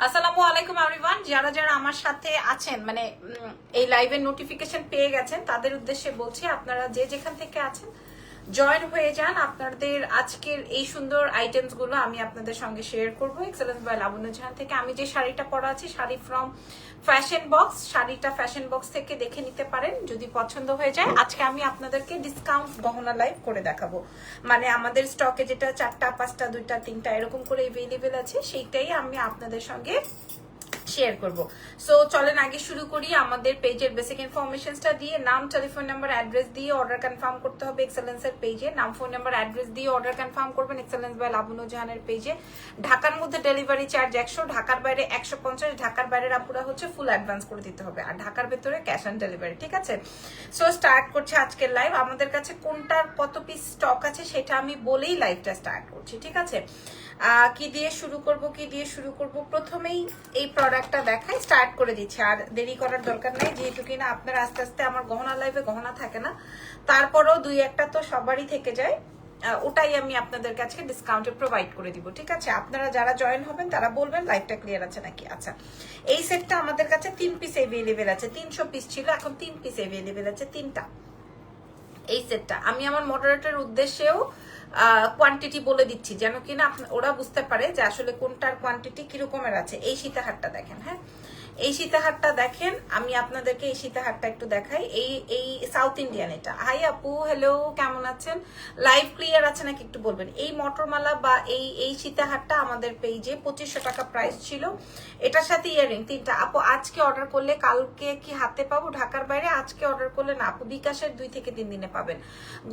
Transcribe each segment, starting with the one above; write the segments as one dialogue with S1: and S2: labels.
S1: আসসালামু আলাইকুম এভরিওয়ান, যারা যারা আমার সাথে আছেন মানে এই লাইভের নোটিফিকেশন পেয়ে গেছেন তাদের উদ্দেশ্যে বলছি, আপনারা যে যেখান থেকে আছেন জয়েন হয়ে যান। আপনাদের আজকের এই সুন্দর আইটেমস গুলো আমি আপনাদের সঙ্গে শেয়ার করব এক্সেলেন্স বাই লাবণ্য জাহান থেকে। আমি যে শাড়িটা পরা আছি শাড়ি ফ্রম ফ্যাশন বক্স, শাড়িটা ফ্যাশন বক্স থেকে দেখে নিতে পারেন যদি পছন্দ হয়ে যায়। আজকে আমি আপনাদেরকে ডিসকাউন্ট গহনা লাইভ করে দেখাবো, মানে আমাদের স্টকে যেটা 4টা 5টা 2টা 3টা এরকম করে এভেলেবেল আছে সেইটাই আমি আপনাদের সঙ্গে শেয়ার করব। সো চলেন আগে শুরু করি আমাদের পেজের বেসিক ইনফরমেশনসটা দিয়ে। নাম, টেলিফোন নাম্বার, অ্যাড্রেস দিয়ে অর্ডার কনফার্ম করতে হবে এক্সেলেন্সের পেজে। নাম, ফোন নাম্বার, অ্যাড্রেস দিয়ে অর্ডার কনফার্ম করবেন এক্সেলেন্স বাই লাবণ্য জাহানের পেজে। ঢাকার মধ্যে ডেলিভারি চার্জ 100, ঢাকার বাইরে 150, ঢাকার বাইরের আপুরা হচ্ছে ফুল অ্যাডভান্স করে দিতে হবে, আর ঢাকার ভেতরে ক্যাশ অন ডেলিভারি। ঠিক আছে, সো স্টার্ট করছে আজকের লাইভ। আমাদের কাছে কোনটার কত পিস স্টক আছে সেটা আমি বলেই লাইভটা স্টার্ট করছি। ঠিক আছে, কি দিয়ে শুরু করব প্রথমেই এই প্রোডাক্টটা দেখাই, স্টার্ট করে দিচ্ছি। আর দেরি করার দরকার নাই, যেহেতু কিনা আপনারা আস্তে আস্তে আমার গহনা লাইভে গহনা থাকে না, তারপরেও 2-1টা তো সবারই থেকে যায়, ওটাই আমি আপনাদের কাছে ডিসকাউন্টে প্রোভাইড করে দিব। ঠিক আছে, আপনারা যারা জয়েন হবেন তারা বলবেন লাইভটা ক্লিয়ার আছে নাকি। আচ্ছা, এই সেটটা আমাদের কাছে 3 পিস এভেলেবেল আছে। 300 পিস ছিল, এখন 3 পিস এভেলেবেল আছে, 3টা। এই সেটটা আমি আমার মডারেটরের উদ্দেশ্যেও কোয়ান্টিটি বলে দিচ্ছি, যেন কিনা ওরা বুঝতে পারে যে আসলে কোনটার কোয়ান্টিটি কিরকমের আছে। এই সীতাহারটা দেখেন, হ্যাঁ এই সীতাহারটা দেখেন, আমি আপনাদেরকে এই সীতাহারটা একটু দেখাই। এই সাউথ ইন্ডিয়ান এটা। হাই আপু, হ্যালো, কেমন আছেন? লাইভ ক্লিয়ার আছে নাকি একটু বলবেন। এই মটরমালা বা এই সীতাহারটা আমাদের পেজে 2500 টাকা প্রাইস ছিল, এটার সাথে ইয়ারিং 3টা। আপু আজকে অর্ডার করলে কালকে কি হাতে পাবো ঢাকার বাইরে? আজকে অর্ডার করলে না আপু, বিকাশের 2 থেকে 3 দিনে পাবেন।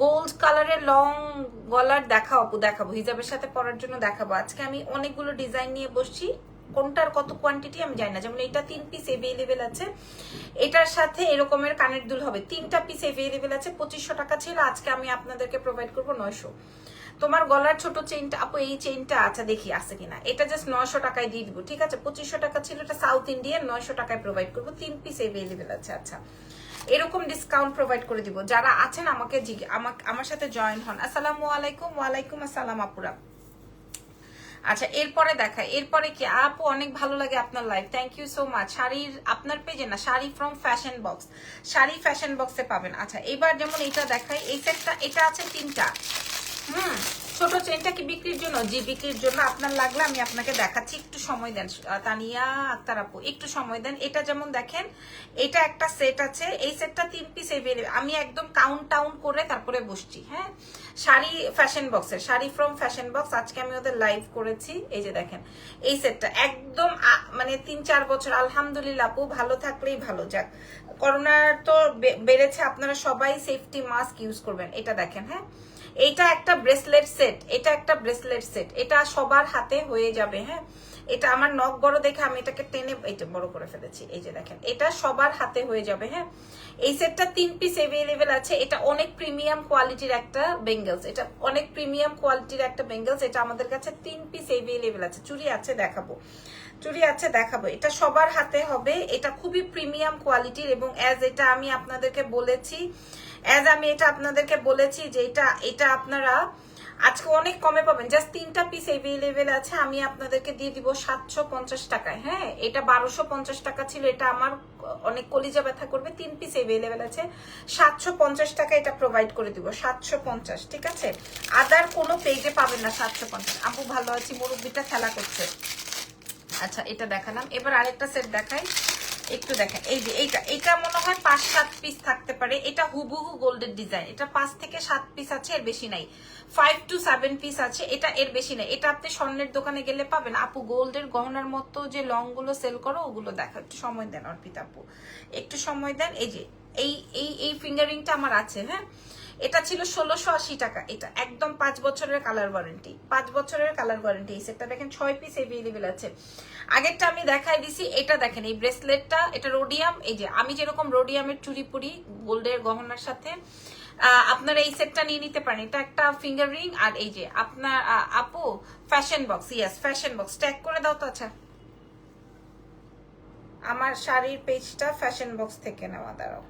S1: গোল্ড কালারের লং গলার দেখাও আপু, দেখাবো হিজাবের সাথে পরার জন্য দেখাবো। আজকে আমি অনেকগুলো ডিজাইন নিয়ে বসছি, কোনটার কত কোয়ান্টিটি আমি জানি না। যেমন এটা 3 পিস এভেলেবেল আছে, এটার সাথে এরকমের কানের দুল হবে। 3টা পিস এভেলেবেল আছে, 2500 টাকা ছিল, আজকে আমি আপনাদেরকে প্রোভাইড করবো 900। তোমার গলার ছোট চেইনটা আপু, এই চেইনটা আচ্ছা দেখি আছে কিনা, এটা জাস্ট 900 টাকায় দিয়ে দিব। ঠিক আছে, 2500 টাকা ছিল, এটা সাউথ ইন্ডিয়ান, 900 টাকায় প্রোভাইড করবো। 3 পিস এভেলেবেল আছে। আচ্ছা, এরকম ডিসকাউন্ট প্রোভাইড করে দিব। যারা আছেন আমাকে আমার সাথে জয়েন হন। আসসালামু আলাইকুম। ওয়ালাইকুম আসসালাম আপুরা। আচ্ছা, এরপরে দেখাই, এরপরে কি আপু, অনেক ভালো লাগে আপনার live, thank you so much. শাড়ির আপনার পেজে না, sari from fashion box, sari fashion বক্সে পাবেন। আচ্ছা, এবার যেমন এটা দেখাই, এই সেটটা, এটা আছে 3টা। ছোট চেনটা কি বিক্রির জন্য? জি বিক্রির জন্য। আপনার লাগলে আমি আপনাকে দেখাচ্ছি, একটু সময় দেন তানিয়া আক্তার আপু, একটু সময় দেন। এটা যেমন দেখেন, এটা একটা সেট আছে, এই সেটটা 3 পিস এভেলেবেল। আমি একদম কাউন্ট টাউন করে তারপরে বসছি। হ্যাঁ, শাড়ি ফ্যাশন বক্সের, শাড়ি ফ্রম ফ্যাশন বক্স, আজকে আমি ওদের লাইভ করেছি। এই যে দেখেন এই সেটটা একদম মানে 3-4 বছর আলহামদুলিল্লাহ আপু, ভালো থাকলেই ভালো। যাক, করোনা তো বেড়েছে, আপনারা সবাই সেফটি মাস্ক ইউজ করবেন। এটা দেখেন, হ্যাঁ এটা একটা ব্রেসলেট সেট, এটা একটা ব্রেসলেট সেট, এটা সবার হাতে হয়ে যাবে। হ্যাঁ, এটা আমার নখ বড় দেখে আমি এটাকে টেনে এটা বড় করে ফেলেছি। এই যে দেখেন, এটা সবার হাতে হয়ে যাবে। হ্যাঁ, এই সেটটা 3 পিস এভেলেবেল আছে। এটা অনেক প্রিমিয়াম কোয়ালিটির একটা বেঙ্গলস, এটা অনেক প্রিমিয়াম কোয়ালিটির একটা বেঙ্গলস। এটা আমাদের কাছে 3 পিস এভেলেবেল আছে। চুড়ি আছে দেখাবো, চুড়ি আছে দেখাবো, এটা সবার হাতে হবে। এটা খুবই প্রিমিয়াম কোয়ালিটির, এবং অ্যাজ এটা আমি আপনাদেরকে বলেছি, যে এটা আপনারা আজকে অনেক কমে পাবেন। জাস্ট 3টা পিস এভেলেবেল আছে, আমি আপনাদেরকে দিয়ে দিব 750 টাকায়। হ্যাঁ, এটা 1250 টাকা ছিল, এটা আমার অনেক কলিজা ব্যথা করবে। 3 পিস এভেলেবেল আছে, 750 টাকা এটা প্রোভাইড করে দিব, 750। ঠিক আছে, আদার কোনো পেজে পাবেন না 750। আপু ভালো আছি, মুরব্বিটা খেলা করছে। আচ্ছা, এটা দেখালাম, এবার আরেকটা সেট দেখাই, একটু দেখেন। এই যে এটা মনে হয় 5-7 পিস থাকতে পারে। এটা হুবহু গোল্ডের ডিজাইন, এটা 5 থেকে 7 পিস আছে, এর বেশি নাই। 5 to 7 পিস আছে, এটা এর বেশি নাই। এটা আপনি স্বর্ণের দোকানে গেলে পাবেন। আপু গোল্ডের গহনার মতো যে লং গুলো সেল করো ওগুলো দেখা, একটু সময় দেন অর্পিতা আপু, একটু সময় দেন। এই যে এই ফিঙ্গারিংটা আমার আছে। হ্যাঁ, এটা ছিল 1680 টাকা। এটা একদম 5 বছরের কালার ওয়ারেন্টি, 5 বছরের কালার ওয়ারেন্টি। এই সেটটা দেখেন 6 পিস এভেলেবেল আছে। আগেরটা আমি দেখাই দিছি, এটা দেখেন এই ব্রেসলেটটা, এটা রোডিয়াম। এই যে আমি যেরকম রোডিয়ামের চুড়ি পুরি গোল্ডের গহনার সাথে, আপনারা এই সেটটা নিয়ে নিতে পারেন। এটা একটা ফিঙ্গার রিং, আর এই যে আপনার আপু fashion box, yes fashion box, tag করে দাও তো। আচ্ছা, আমার শাড়ির পেজটা ফ্যাশন বক্স থেকে নেওয়া, দাঁড়াও।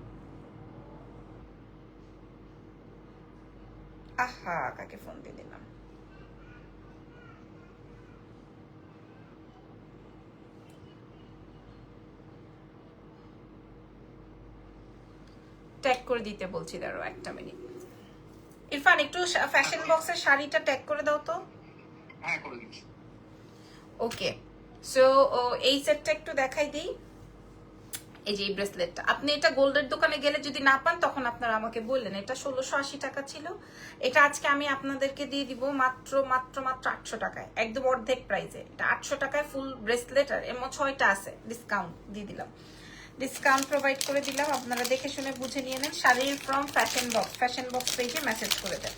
S1: আহা, কাকে ফোন দিয়ে দিলাম। করে দিতে বলছি, দাঁড়ো একটা মিনিট। ইরফান একটু ফ্যাশন বক্সের শাড়িটা ট্যাগ করে দাও তো।
S2: হ্যাঁ করে দিচ্ছি।
S1: ওকে, সো এই সেটটা একটু দেখাই দিই। এই যে এই ব্রেসলেটটা, আপনি এটা গোল্ডের দোকানে গেলে যদি না পান তখন আপনারা আমাকে বললেন। এটা 1680 টাকা ছিল, এটা আজকে আমি আপনাদেরকে দিয়ে দিব মাত্র মাত্র মাত্র 800 টাকায়, একদম অর্ধেক প্রাইসে। এটা 800 টাকায় ফুল ব্রেসলেট, আর এমন 6টা আছে, ডিসকাউন্ট দিয়ে দিলাম, ডিসকাউন্ট প্রোভাইড করে দিলাম। আপনারা দেখে শুনে বুঝে নিয়ে নেন। শাড়ির ফ্রম ফ্যাশন বক্স পেজে মেসেজ করে দেন।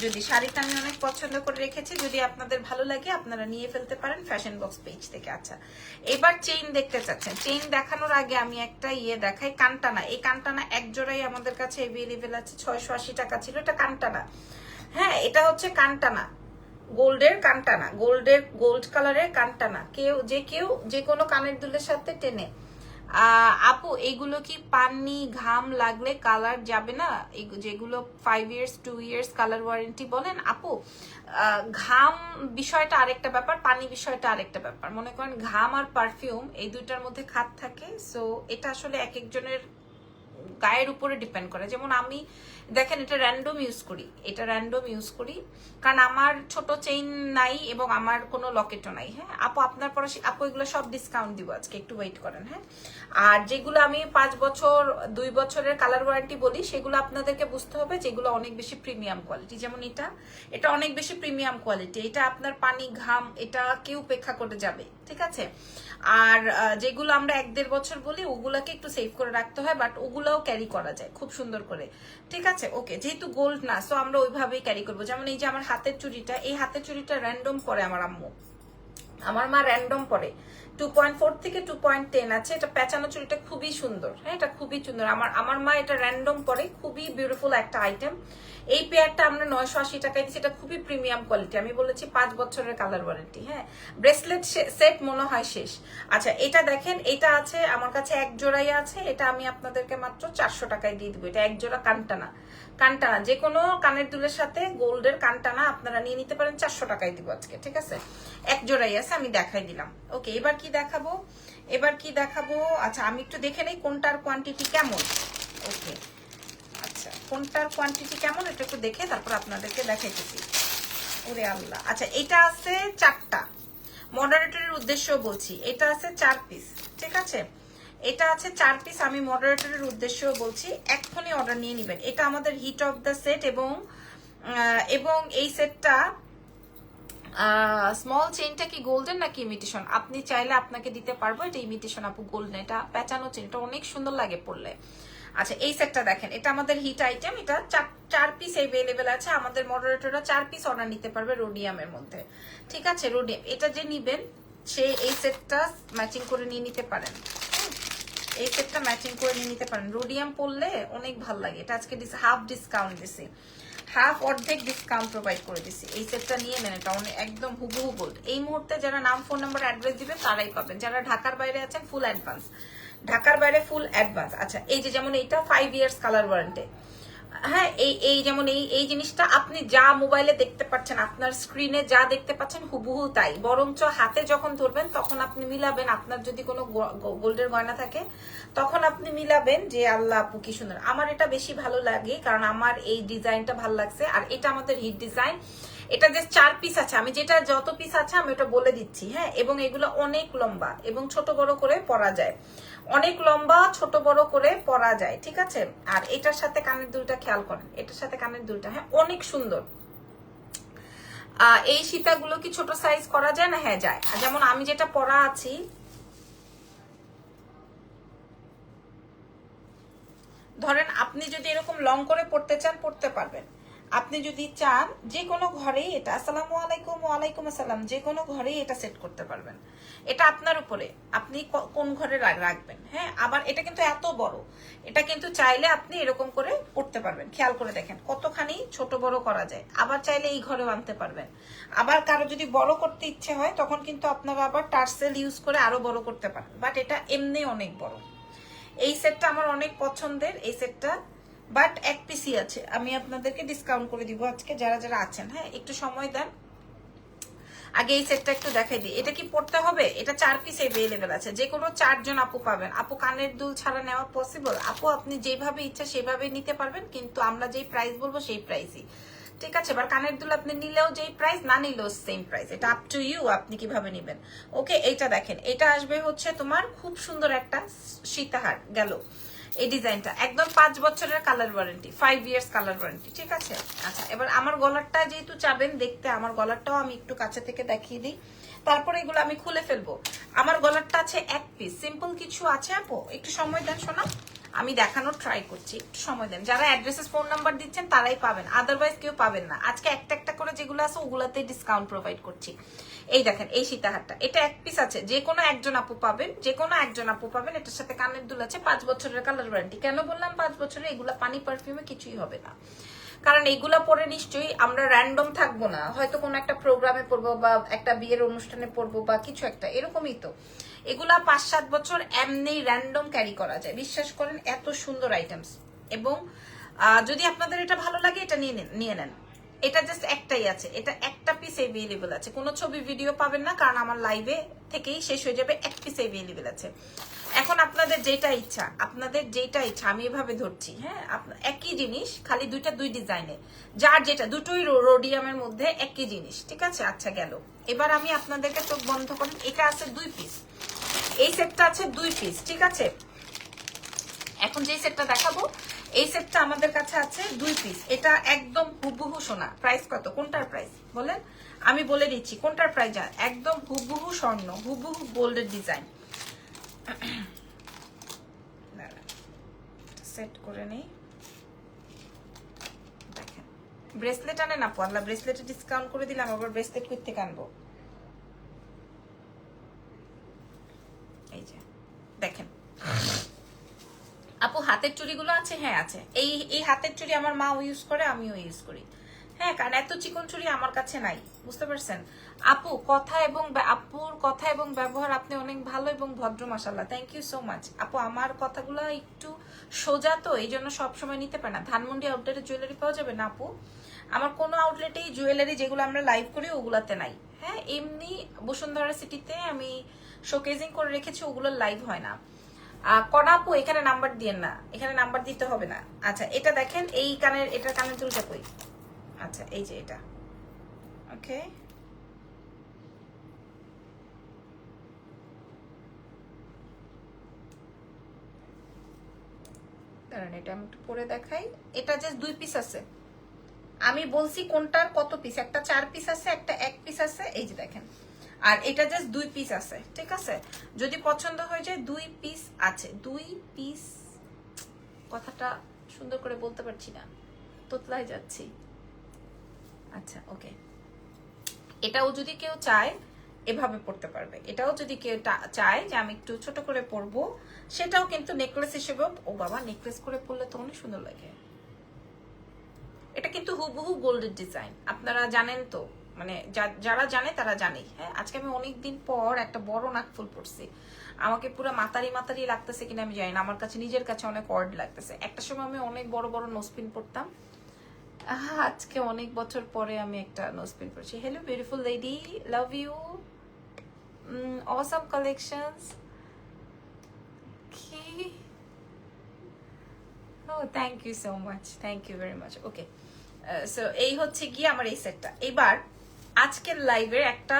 S1: যদি শাড়িটা আমি অনেক পছন্দ করে রেখেছি, যদি আপনাদের ভালো লাগে আপনারা নিয়ে ফেলতে পারেন ফ্যাশন বক্স পেজ থেকে। আচ্ছা, এবার চেইন দেখতে চাচ্ছেন। চেইন দেখানোর আগে আমি একটা দেখাই, কানটানা। এই কানটানা এক জোড়াই আমাদের কাছে অ্যাভেলেবেল আছে, 680 টাকা ছিল। এটা কানটানা, হ্যাঁ এটা হচ্ছে কানটানা, গোল্ডের কানটানা, গোল্ড কালারের কানটানা। কেউ যে কোনো কানের দুলের সাথে টেনে। আপু এইগুলো কি পানি ঘাম লাগলে কালার যাবে না? যেগুলো 5 ইয়ার্স 2 ইয়ার্স কালার ওয়ারেন্টি বলেন আপু, ঘাম বিষয়টা আরেকটা ব্যাপার, পানি বিষয়টা আরেকটা ব্যাপার। মনে করেন ঘাম আর পারফিউম এই দুইটার মধ্যে খাত থাকে। সো এটা আসলে এক একজনের গায়ের উপরে ডিপেন্ড করে। যেমন আমি দেখেন এটা র্যান্ডম ইউজ করি, কারণ আমার ছোট চেইন নাই এবং আমার কোনো লকেটও নাই। হ্যাঁ আপু, আপনার পরে আপু এগুলো সব ডিসকাউন্ট দিব আজকে, একটু ওয়েট করেন। হ্যাঁ, আর যেগুলো আমি 5 বছর 2 বছরের কালার ওয়ারেন্টি বলি, সেগুলো আপনাদেরকে বুঝতে হবে যেগুলো অনেক বেশি প্রিমিয়াম কোয়ালিটি। যেমন এটা অনেক বেশি প্রিমিয়াম কোয়ালিটি, এটা আপনার পানি ঘাম এটা কেউ উপেক্ষা করে যাবে, ঠিক আছে। আর যেগুলো আমরা 1-1.5 বছর বলি ওগুলাকে একটু সেভ করে রাখতে হয়, বাট ওগুলাও ক্যারি করা যায় খুব সুন্দর করে, ঠিক আছে। ওকে, যেহেতু গোল্ড না, সো আমরা ওইভাবেই ক্যারি করবো। যেমন এই যে আমার হাতের চুড়িটা, এই হাতের চুড়িটা র্যান্ডম পরে আমার আম্মু, আমার মা র্যান্ডম পরে 2.4 থেকে 2.10 আছে। এটা পেঁচানো চুড়িটা খুবই সুন্দর, হ্যাঁ এটা খুবই সুন্দর। আমার মা এটা র্যান্ডম পরে, খুবই বিউটিফুল একটা আইটেম। এই পেয়ারটা আমরা 980 টাকায় দিচ্ছি, এটা খুবই প্রিমিয়াম কোয়ালিটি। আমি বলেছি 5 বছরের কালার ওয়ারেন্টি। হ্যাঁ, ব্রেসলেট সেট মনে হয় শেষ। আচ্ছা, এটা দেখেন, এটা আছে আমার কাছে এক জোড়াই আছে, এটা আমি আপনাদেরকে মাত্র 400 টাকায় দিয়ে দিব। এটা এক জোড়া কানটানা, যে কোনো কানের দুলের সাথে গোল্ডের কানটানা আপনারা নিয়ে নিতে পারেন, 400 টাকায় দিব আজকে, ঠিক আছে। এক জোড়াই আছে, আমি দেখাই দিলাম। ওকে, এবার কি দেখাবো? আচ্ছা, আমি একটু দেখে নেই কোনটার কোয়ান্টিটি কেমন। ওকে, আচ্ছা কোনটার কোয়ান্টিটি কেমন এটা একটু দেখে তারপর আপনাদেরকে দেখাইতেছি। ওরে আল্লাহ, আচ্ছা এটা আছে 4টা, মডারেটরের উদ্দেশ্য বলছি, এটা আছে 4 পিস, ঠিক আছে। এটা আছে 4 পিস, আমি মডারেটরের উদ্দেশ্য বলছি, এক্ষুনি অর্ডার নিয়ে নেবেন। এটা আমাদের হিট অফ দ্য সেট, এবং এই সেটটা স্মল চেইনটা কি গোল্ডেন নাকি ইমিটেশন? আপনি চাইলে আপনাকে দিতে পারবো। এটা ইমিটেশন আপু, গোল্ড না, এটা পেঁচানো চেইন, এটা অনেক সুন্দর লাগে পরলে। আচ্ছা, এই সেটটা দেখেন, এটা আমাদের হিট আইটেম, এটা 4 পিস অ্যাভেলেবেল আছে। আমাদের মডারেটররা 4 পিস অর্ডার নিতে পারবে রোডিয়ামের মধ্যে, ঠিক আছে। রোডিয়াম এটা যে নিবেন সে এই সেটটা ম্যাচিং করে নিয়ে নিতে পারেন, এই সেটটা ম্যাচিং করে নিয়ে নিতে পারেন। রোডিয়াম পরলে অনেক ভালো লাগে। এটা আজকে হাফ ডিসকাউন্ট দিছি, অর্ধেক ডিসকাউন্ট প্রোভাইড করে দিছি। এই সেটটা নিয়ে নেন, এটা একদম হুবহু গোল্ড। এই মুহূর্তে যারা নাম ফোন নাম্বার অ্যাড্রেস দিবেন তারাই পাবেন। যারা ঢাকার বাইরে আছেন ফুল অ্যাডভান্স, আচ্ছা, এই যে যেমন এইটা 5 ইয়ার্স কালার ওয়ারেন্টি। হ্যাঁ, এই যেমন এই জিনিসটা আপনি যা মোবাইলে দেখতে পাচ্ছেন, আপনার স্ক্রিনে যা দেখতে পাচ্ছেন হুবহু তাই, বরঞ্চ হাতে যখন ধরবেন তখন আপনি মিলাবেন। আপনার যদি কোনো গোল্ডের গয়না থাকে তখন আপনি মিলাবেন যে আল্লাহ আপু কি সুন্দর। আমার এটা বেশি ভালো লাগে কারণ আমার এই ডিজাইনটা ভালো লাগছে, আর এটা আমাদের হিট ডিজাইন। এটা যে 4 পিস আছে, আমি যেটা যত পিস আছে আমি ওটা বলে দিচ্ছি। হ্যাঁ, এবং এগুলো অনেক লম্বা এবং ছোট বড় করে পরা যায়, অনেক লম্বা ছোট বড় করে পরা যায়, ঠিক আছে। আর এটার সাথে কানের দুলটা খেয়াল করেন, এটার সাথে কানের দুলটা, হ্যাঁ অনেক সুন্দর। এই সীতাগুলো কি ছোট সাইজ করা যায় না? হ্যাঁ যায়। যেমন আমি যেটা পরা আছি, ধরেন আপনি যদি এরকম লং করে পড়তে চান পড়তে পারবেন। আপনি যদি চান যে কোনো ঘরেই এটা, আসসালামু আলাইকুম, ওয়ালাইকুম আসসালাম, যে কোনো ঘরেই এটা সেট করতে পারবেন। এটা আপনার উপরে, আপনি কোন ঘরে রাখবেন। হ্যাঁ, আবার এটা কিন্তু এত বড়, এটা কিন্তু চাইলে আপনি এরকম করে পড়তে পারবেন। খেয়াল করে দেখেন কতখানি ছোট বড় করা যায়। আবার চাইলে এই ঘরেও আনতে পারবেন। আবার কারো যদি বড় করতে ইচ্ছে হয় তখন কিন্তু আপনারা আবার টার্সেল ইউজ করে আরো বড় করতে পারেন, বাট এটা এমনি অনেক বড়। এই সেটটা আমার অনেক পছন্দের, এই সেটটা, বাট 1 পিসই আছে। আমি আপনাদেরকে ডিসকাউন্ট করে দিব আজকে যারা যারা আছেন। হ্যাঁ, একটু সময় দেন। আগে এই সেটটা একটু দেখাই দিই। এটা কি পড়তে হবে? এটা 4 পিস अवेलेबल আছে, যে কোনো 4 জন আপু পাবেন। আপু কানের দুল ছাড়া নেওয়া পসিবল? আপু আপনি যেভাবে ইচ্ছা সেভাবে নিতে পারবেন, কিন্তু আমরা যেই প্রাইস বলবো সেই প্রাইসই, ঠিক আছে? এবার কানের দুল আপনি নিলেও যেই প্রাইস, না নিলেও সেম প্রাইস, এটা আপ টু ইউ আপনি কিভাবে নেবেন। ওকে, এইটা দেখেন, এটা আসবে হচ্ছে তোমার খুব সুন্দর একটা সীতাহার গেল। এই ডিজাইনটা একদম 5 বছরের colour warranty, 5 years colour warranty, ঠিক আছে? আচ্ছা, এবার আমার গলারটা যেহেতু চাবেন দেখতে, আমার গলারটাও আমি একটু কাছে থেকে দেখিয়ে দিই, তারপরে এগুলো আমি খুলে ফেলবো। আমার গলারটা আছে 1 পিস, সিম্পল কিছু আছে আপু, একটু সময় দেন শোনা, আমি দেখানোর ট্রাই করছি, একটু সময় দেন। যারা অ্যাড্রেসেস ফোন নাম্বার দিচ্ছেন তারাই পাবেন, আদারওয়াইজ কেউ পাবেন না। আজকে একটা একটা করে যেগুলো আছে ওগুলাতে ডিসকাউন্ট প্রোভাইড করছি। এই দেখেন এই সীতাহারটা, এটা 1 পিস আছে, যে কোনো একজন আপু পাবেন, যে কোনো একজন আপু পাবেন। এটার সাথে কানের দুল আছে, 5 বছরের কালার ওয়ারেন্টি। কেন বললাম 5 বছরের? এগুলা পানি পারফিউমে কিছুই হবে না, কারণ এগুলা পরে নিশ্চয়ই আমরা র্যান্ডম থাকবো না, হয়তো কোনো একটা প্রোগ্রামে পড়বো বা একটা বিয়ের অনুষ্ঠানে পড়বো বা কিছু একটা, এরকমই তো। এগুলা 5-7 বছর এমনি র্যান্ডম ক্যারি করা যায়, বিশ্বাস করেন, এত সুন্দর আইটেমস। এবং যদি আপনাদের এটা ভালো লাগে এটা নিয়ে নেন। এটা জাস্ট একটাই আছে, এটা একটা পিস अवेलेबल আছে, কোনো ছবি ভিডিও পাবেন না, কারণ আমার লাইভে থেকেই শেষ হয়ে যাবে। 1 পিস अवेलेबल আছে। এখন আপনাদের যেটা ইচ্ছা, আমি এভাবে ধরছি, হ্যাঁ, একই জিনিস, খালি দুই ডিজাইনে, যার যেটা, দুটোই রোডিয়ামের মধ্যে একই জিনিস, ঠিক আছে? আচ্ছা গেল। এবার আমি আপনাদেরকে চোখ বন্ধ করেন, এটা আছে 2 পিস, এই সেটটা আছে 2 পিস, ঠিক আছে? এখন যে সেটটা দেখাবো, এই সেটটা আমাদের কাছে আছে 2 পিস, এটা একদম হুবহু সোনা। প্রাইস কত? কোনটার প্রাইস বলেন, আমি বলে দিচ্ছি কোনটার প্রাইস। একদম হুবহু স্বর্ণ, হুবহু গোল্ডের ডিজাইন। সেট করে নেই, দেখেন ব্রেসলেট আনেন আপু, আল্লাহ ব্রেসলেটে ডিসকাউন্ট করে দিলাম, আবার ব্রেসলেট কই থেকে আনবো? এই যে দেখেন আপু, হাতের চুড়িগুলো আছে? হ্যাঁ আছে। এই হাতের চুড়ি আমার মাও ইউজ করে, আমিও ইউজ করি, হ্যাঁ, কারণ এত চিকন চুড়ি আমার কাছে নাই, বুঝতে পারছেন? আপুর কথা এবং ব্যবহার আপনি অনেক ভালো এবং ভদ্র, মাশাআল্লাহ, থ্যাংক ইউ সো মাচ। আপু আমার কথাগুলো একটু সোজা তো, এই জন্য সবসময় নিতে পারে না। ধানমন্ডি আউটলেটে জুয়েলারি পাওয়া যাবে না আপু? আমার কোনো আউটলেটেই জুয়েলারি যেগুলো আমরা লাইভ করি ওগুলাতে নাই, হ্যাঁ। এমনি বসুন্ধরা সিটিতে আমি শোকেজিং করে রেখেছি, ওগুলোর লাইভ হয় না। কনা আপু এখানে নাম্বার দিয়েন না, এখানে নাম্বার দিতে হবে না। আচ্ছা, এটা দেখেন, এই কানের, এটার কানের দুলটা কই? আচ্ছা, এই যে এটা, ওকে, কারণ এটা আমি একটু পরে দেখাই। এটা জাস্ট 2 পিস আছে, আমি বলছি কোনটার কত পিস, একটা 4 পিস আছে, একটা 1 পিস আছে, এই যে দেখেন। আর এটা জাস্ট 2 পিস আছে, ঠিক আছে? যদি পছন্দ হয়ে যায় 2 পিস আছে, 2 পিস, কথাটা সুন্দর করে বলতে পারছি না, তোতলায় যাচ্ছি। আচ্ছা ওকে, এটাও যদি কেউ চায় এভাবে পড়তে পারবে, এটাও যদি কেউ চায় যে আমি একটু ছোট করে পরবো, সেটাও কিন্তু নেকলেস হিসেবে, ও বাবা, নেকলেস করে পরলে তো অনেক সুন্দর লাগে। এটা কিন্তু হুবহু গোল্ডের ডিজাইন, আপনারা জানেন তো, মানে যারা জানে তারা জানে, হ্যাঁ। আজকে আমি অনেকদিন পর একটা বড় নাকফুল পরছি, আমাকে পুরো মাতারি মাতারি লাগতেছে কিনা আমি জানি না, আমার কাছে নিজের কাছে অনেক অড লাগতেছে। একটা সময় আমি অনেক বড় বড় নোজপিন পরতাম, আজকে অনেক বছর পরে আমি একটা নোজপিন পরছি। Hello beautiful lady, love you, awesome collections, কি, ও thank you so much, thank you very much. Okay, so এই হচ্ছে গিয়ে আমার এই সেটটা। এবার আজকের লাইভের একটা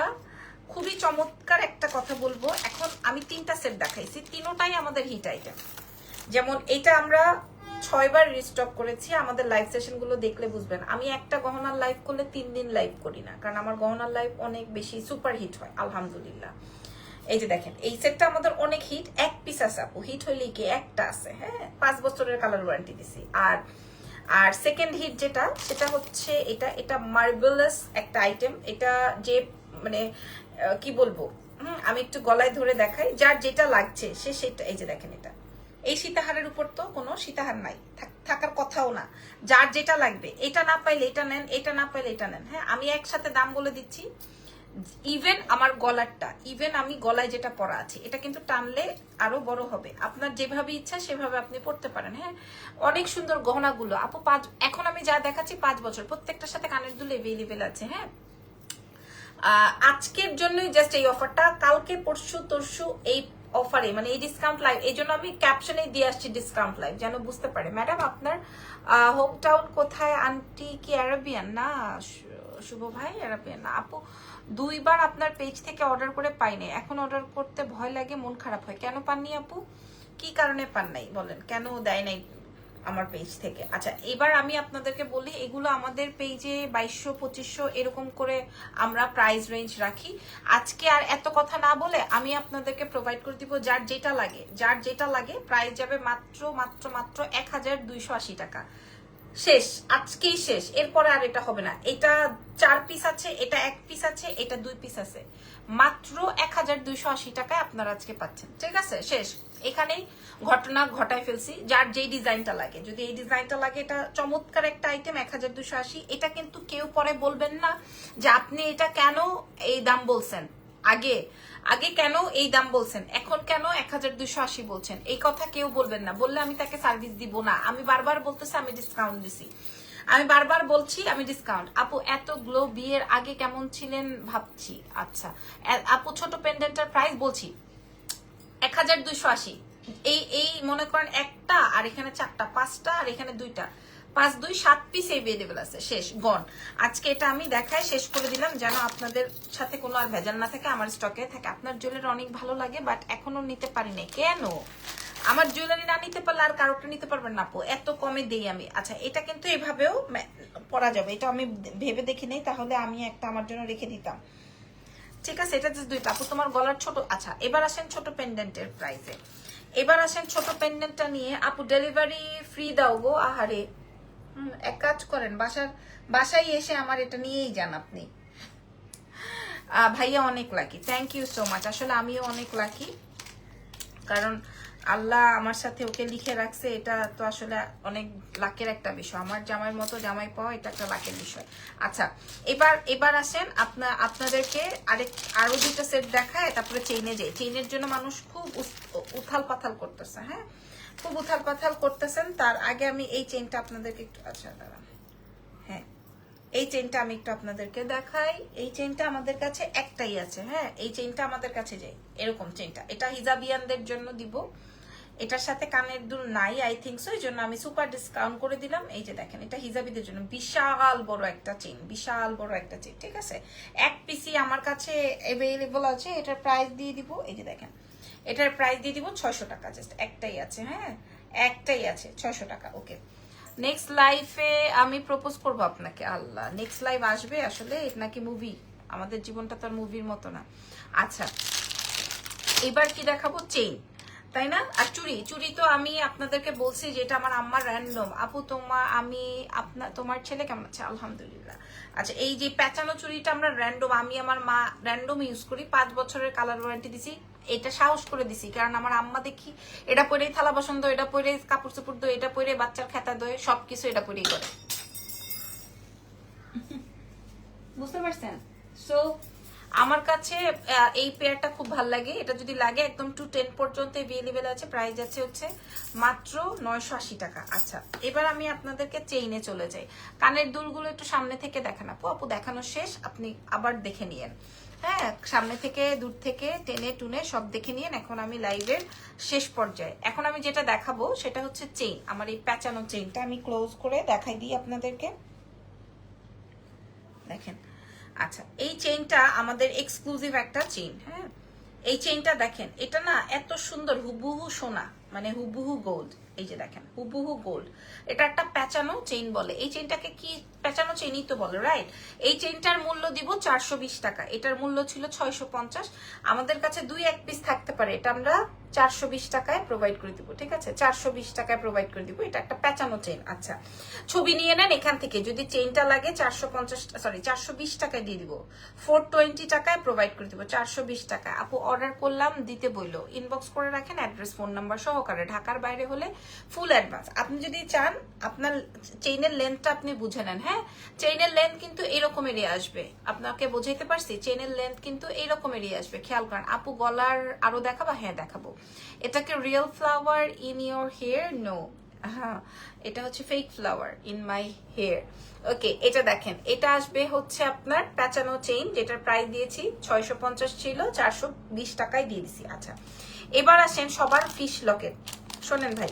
S1: খুবই চমৎকার একটা কথা বলবো। এখন আমি 3টা সেট দেখাইছি, তিনোটাই আমাদের হিট আইটেম। যেমন এটা আমরা 6 বার রিস্টক করেছি, আমাদের লাইভ সেশন গুলো দেখলে বুঝবেন। আমি একটা গহনার লাইভ করলে 3 দিন লাইভ করি না, কারণ আমার গহনার লাইভ অনেক বেশি সুপার হিট হয়, আলহামদুলিল্লাহ। এই যে দেখেন, এই সেটটা আমাদের অনেক হিট, 1 পিস আছে আপু, হিট হইলে কি একটা আছে, হ্যাঁ, 5 বছরের কালার ওয়ারেন্টি দিছি। আর সেকেন্ড হিট যেটা, সেটা হচ্ছে এটা মার্বেলাস একটা আইটেম। এটা যে মানে কি বলবো, আমি একটু গলায় ধরে দেখাই, যার যেটা লাগছে সেটা, এই যে দেখেন, এটা এই সীতাহারের উপর তো কোনো সীতাহার নাই, থাকার কথাও না। যার যেটা লাগবে, এটা না পাইলে এটা নেন, এটা না পাইলে এটা নেন, হ্যাঁ। আমি একসাথে দাম বলে দিচ্ছি। ইভেন আমার গলারটা, ইভেন আমি গলায় যেটা পরা আছে, এটা কিন্তু টানলে আরো বড় হবে, আপনার যেভাবে ইচ্ছা সেভাবে আপনি পড়তে পারেন, হ্যাঁ। অনেক সুন্দর গহনাগুলো আপু, এখন আমি যা দেখাচ্ছি 5 বছর, প্রত্যেকটার সাথে কানের দুল अवेलेबल আছে, হ্যাঁ। আজকের জন্যই জাস্ট এই অফারটা, কালকে পরশু তরশু এই অফারে মানে এই ডিসকাউন্ট লাইভ, এই জন্য আমি ক্যাপশনে দিয়ে আসছি ডিসকাউন্ট লাইভ যেন বুঝতে পারে। ম্যাডাম আপনার হোম টাউন কোথায়? আন্টি কি অ্যারাবিয়ান না? শুভ ভাই অ্যারাবিয়ান না। আপু দুইবার আপনার পেজ থেকে অর্ডার করে পাইনি, এখন অর্ডার করতে ভয় লাগে, মন খারাপ হয়। কেন পাননি আপু? কি কারণে পান নাই বলেন, কেন দেয় নাই আমার পেজ থেকে? আচ্ছা এবার আমি আপনাদেরকে বলি, এগুলো আমাদের পেজে 2200 2500 এরকম করে আমরা প্রাইস রেঞ্জ রাখি। আজকে আর এত কথা না বলে আমি আপনাদেরকে প্রোভাইড করে দিব যার যেটা লাগে, যার যেটা লাগে। প্রাইস যাবে মাত্র মাত্র মাত্র 1280 টাকা। শেষ, আজকেই শেষ, এরপরে আর এটা হবে না। এটা 4 পিস আছে, এটা 1 পিস আছে, এটা 2 পিস আছে। মাত্র 1280 টাকায় আপনারা আজকে পাচ্ছেন। ঠিক আছে, শেষ। এখানেই ঘটনা ঘটায় ফেলছি। যার যেই ডিজাইনটা লাগে, যদি এই ডিজাইনটা লাগে, এটা চমৎকার একটা আইটেম 1280। এটা কিন্তু কেউ পরে বলবেন না যে আপনি এটা কেন এই দাম বলছেন, আগে আগে কেন এই দাম বলছেন, এখন কেন 1280 বলছেন, এই কথা কেউ বলবেন না। বললে আমি তাকে সার্ভিস দিব না। আমি বারবার বলতেছি আমি ডিসকাউন্ট দিছি, আমি বারবার বলছি আমি ডিসকাউন্ট। আপু এত গ্লো বিয়ের আগে কেমন ছিলেন ভাবছি। আচ্ছা আপু ছোট পেন্ডেন্টের প্রাইস বলছি 1280। এই এই মনে করেন একটা, আর এখানে 4টা 5টা, আর এখানে 2টা, 5 2 7 পিস এভেলেবল আছে। শেষ, গন। আজকে এটা আমি দেখাই শেষ করে দিলাম যেন আপনাদের সাথে কোনো আর ভেজাল না থাকে, আমার স্টকে থাকে। আপনার জুয়েলারি অনেক ভালো লাগে, বাট এখনো নিতে পারি না কেন? আমার জুয়েলারি না নিতে পারলে আর কারোটা নিতে পারবেন না আপু, এত কমে দেই আমি। আচ্ছা এটা কিন্তু এভাবেও পরা যাবে, এটা আমি ভেবে দেখি নেই, তাহলে আমি একটা আমার জন্য রেখে দিতাম। ঠিক আছে, এটা জাস্ট 2টা। আপু তোমার গলার ছোট। আচ্ছা এবার আসেন ছোট পেন্ডেন্টের প্রাইসে, এবার আসেন ছোট পেন্ডেন্টটা নিয়ে। আপু ডেলিভারি ফ্রি দাও গো। আহারে, এক কাজ করেন, বাসায় এসে আমার এটা নিয়েই যান আপনি। ভাইয়া অনেক lucky, thank you so much. আসলে আমিও অনেক লাকি, কারণ আল্লাহ আমার সাথে ওকে লিখে রাখছে। এটা তো আসলে অনেক লাকের একটা বিষয়, আমার জামাইয়ের মতো জামাই পাওয়া এটা একটা লাকের বিষয়। আচ্ছা এবার আসেন আপনাদেরকে আরো 2টা সেট দেখায়, তারপরে চেইনে যাই। চেইনের জন্য মানুষ খুব উথাল পাথাল করতেছে, হ্যাঁ খুব উথাল পাথাল করতেছেন। তার আগে আমি এই চেইনটা আপনাদেরকে একটু, আচ্ছা দাঁড়ান, হ্যাঁ এই চেইনটা আমি একটু আপনাদেরকে দেখাই। এই চেইনটা আমাদের কাছে একটাই আছে, হ্যাঁ এই চেইনটা আমাদের কাছে যাই, এরকম চেইনটা। এটা হিজাবিয়ানদের জন্য দিব, এটার সাথে কানের দুল নাই আই থিঙ্ক সো, এই জন্য আমি সুপার ডিসকাউন্ট করে দিলাম। এই যে দেখেন, এটা হিজাবিদের জন্য বিশাল বড় একটা চেইন, বিশাল বড় একটা চেইন। ঠিক আছে, 1 পিসি আমার কাছে অ্যাভেলেবল আছে। এটার প্রাইস দিয়ে দিব, এই যে দেখেন, এটার প্রাইস দিয়ে দিব 600 টাকা। জাস্ট একটাই আছে, হ্যাঁ একটাই আছে, 600 টাকা। ওকে, নেক্সট লাইফে আমি প্রপোজ করবো আপনাকে। আল্লাহ, নেক্সট লাইভ আসবে আসলে? এটা নাকি মুভি? আমাদের জীবনটা তো আর মুভির মতো না। আচ্ছা এবার কি দেখাবো? চেইন, তাই না? আর চুড়ি তো আমি আপনাদেরকে বলছি যে এটা আমার আম্মার র্যান্ডম। আপু তোমার ছেলে কেমন আছে? আলহামদুলিল্লাহ। আচ্ছা এই যে প্যাঁচানো চুড়িটা আমরা র্যান্ডম, আমি আমার মা র্যান্ডম ইউজ করি, 5 বছরের কালার ওয়ারেন্টি দিছি। এটা সাহস করে দিছি কারণ আমার আম্মা দেখি এটা পরেই থালা বাসন দো, এটা পরে কাপড় চোপড় দো, এটা পরে বাচ্চার খেতা দোয়, সবকিছু এটা পরেই করে। বুঝতে পারছেন? সো আমার কাছে এই পেয়ারটা খুব ভালো লাগে। এটা যদি লাগে একদম 210 পর্যন্ত অ্যাভেলেবেল আছে। প্রাইস আছে হচ্ছে মাত্র 980 টাকা। আচ্ছা এবার আমি আপনাদেরকে চেইনে চলে যাই। কানের দুলগুলো একটু সামনে থেকে দেখান আপু। আপু দেখানো শেষ, আপনি আবার দেখে নিয়েন, হ্যাঁ সামনে থেকে দূর থেকে টেনে টুনে সব দেখে নিয়েন। এখন আমি লাইভের শেষ পর্যায়ে, এখন আমি যেটা দেখাবো সেটা হচ্ছে চেইন। আমার এই প্যাঁচানো চেইনটা আমি ক্লোজ করে দেখাই দিই আপনাদেরকে, দেখেন। আচ্ছা এই চেইনটা আমাদের এক্সক্লুসিভ একটা চেইন, হ্যাঁ এই চেইনটা দেখেন, এটা না এত সুন্দর, হুবহু সোনা, মানে হুবহু গোল্ড। এই যে দেখেন হুবহু গোল্ড, এটা একটা প্যাঁচানো চেইন বলে। এই চেইনটাকে কি প্যাঁচানো চেইনই তো বলে, রাইট? এই চেইনটার মূল্য দিব 420 টাকা, এটার মূল্য ছিল 650। আমাদের কাছে 2-1 পিস থাকতে পারে, এটা আমরা 420 টাকায় প্রোভাইড করে দিব। ঠিক আছে, 420 টাকায় প্রোভাইড করে দিব। এটা একটা প্যাঁচানো চেইন। আচ্ছা ছবি নিয়ে নেন এখান থেকে, যদি চেইনটা লাগে 420 টাকায় দিয়ে দিব, 420 টাকায় প্রোভাইড করে দিব, 420 টাকায়। আপু অর্ডার করলাম দিতে বললো, ইনবক্স করে রাখেন অ্যাড্রেস ফোন নাম্বার সহকারে। ঢাকার বাইরে হলে ফুল অ্যাডভান্স। আপনি যদি চান আপনার চেইনের লেন্থটা আপনি বুঝে নেন, হ্যাঁ চেইনের লেন্থ কিন্তু এরকমেরই আসবে। আপনাকে বোঝাইতে পারছি, চেইনের লেন্থ কিন্তু এইরকমেরই আসবে, খেয়াল করেন। আপু গলার আরো দেখাবো? হ্যাঁ দেখাবো। এটাকে real flower in your hair? No, হ্যাঁ, এটা হচ্ছে fake flower in my hair. Okay, এটা দেখেন, এটা আসবে হচ্ছে আপনার প্যাচানো চেইন, যেটার প্রাইস দিয়েছি 650 ছিল, 420 টাকায় দিয়ে দিছি। আচ্ছা, এবার আসেন সবার ফিশ লকেট। শোনেন ভাই,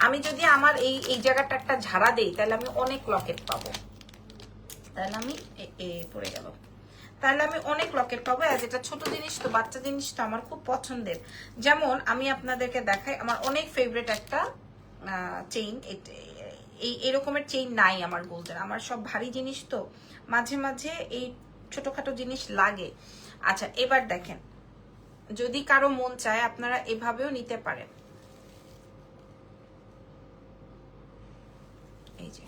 S1: আমি যদি আমার এই জায়গাটা একটা ঝাড়া দেই, তাহলে আমি অনেক লকেট পাবো। তাহলে আমি পড়ে গেল, তাহলে আমি অনেক লকেট পাবো। অ্যাজ এটা ছোট জিনিস তো, বাচ্চা জিনিস তো আমার খুব পছন্দের। যেমন আমি আপনাদেরকে দেখাই, আমার অনেক ফেভারিট একটা চেইন। এই এরকমের চেইন নাই আমার গোল্ডেন, আমার সব ভারী জিনিস তো, মাঝে মাঝে এই ছোটখাটো জিনিস লাগে। আচ্ছা, এবার দেখেন, যদি কারো মন চায় আপনারা এভাবেও নিতে পারেন। এই যে,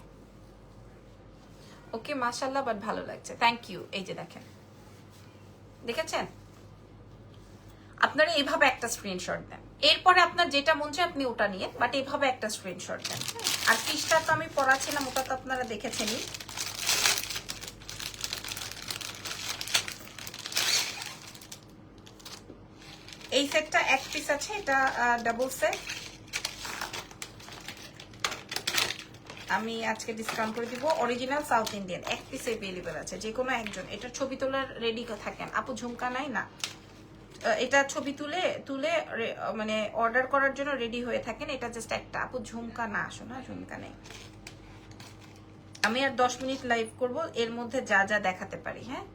S1: ওকে মাশাআল্লাহ, বাট ভালো লাগছে, থ্যাংক ইউ। এই যে দেখেন, দেখেছেন? আপনারা এইভাবে একটা স্ক্রিনশট দেন, এরপরে আপনার যেটা মন চায় আপনি ওটা নিয়ে, বাট এইভাবে একটা স্ক্রিনশট দেন। আর পিসটা তো আমি পড়াছিলাম, ওটা তো আপনারা দেখেছেনই। এই সেটটা এক পিস আছে, এটা ডাবল সেট। আমি আজকে ডিসকাউন্ট করে দিব। অরিজিনাল সাউথ ইন্ডিয়ান এক পিস অ্যাভেলেবল আছে, যে কোনো একজন। এটা ছবি তোলার রেডি থাকেন আপু, ঝুমকা নাই না, এটা ছবি তুলে তুলে মানে অর্ডার করার জন্য রেডি হয়ে থাকেন। এটা জাস্ট একটা আপু, ঝুমকা না, শোনা ঝুমকা নেই। আমি আর 10 মিনিট লাইভ করব, এর মধ্যে যা যা দেখাতে পারি। হ্যাঁ,